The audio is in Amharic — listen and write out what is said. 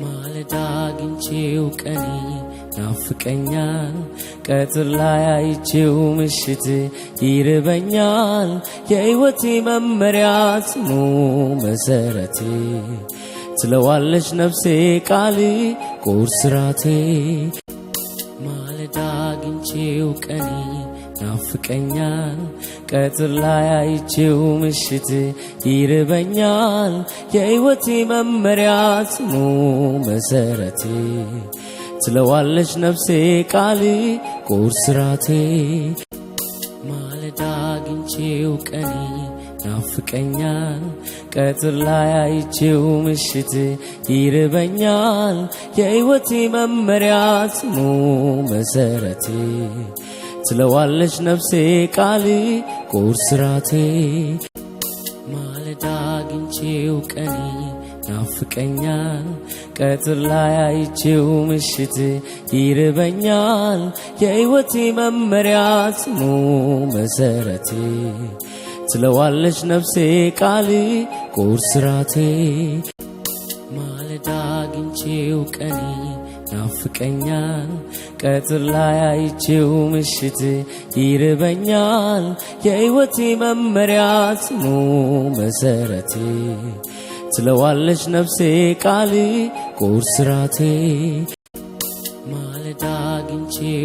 ማለዳ አግኝቼው ቀኔ ናፍቀኛል ቀትር ላይ አይቼው ምሽት ይርበኛል የሕይወቴ መመሪያ ጽኑ መሰረቴ ትለዋለች ነፍሴ ቃል ቁርስ ራቴ ማለዳ አግኝቼው ቀኔ ናፍቀኛል ቀትር ላይ አይቼው ምሽት ይርበኛል የሕይወቴ መመሪያ ጽኑ መሰረቴ ትለዋለች ነፍሴ ቃል ቁርስ ራቴ ማለዳ አግኝቼው ቀኔ ናፍቀኛል ቀትር ላይ አይቼው ምሽት ይርበኛል የሕይወቴ መመሪያ ጽኑ መሰረቴ ትለዋለች ነፍሴ ቃል ቁርስ ራቴ ማለዳ አግኝቼው ቀኔ ናፍቀኛል ቀትር ላይ አይቼው ምሽት ይርበኛል የሕይወቴ መመሪያ ጽኑ መሰረቴ ትለዋለች ነፍሴ ቃል ቁርስ ራቴ ማለዳ አግኝቼው ቀኔ ናፍቀኛል ቀትር ላይ አይቼው ምሽት ይርበኛል የሕይወቴ መመሪያ ጽኑ መሰረቴ ትለዋለች ነፍሴ ቃል ቁርስ ራቴ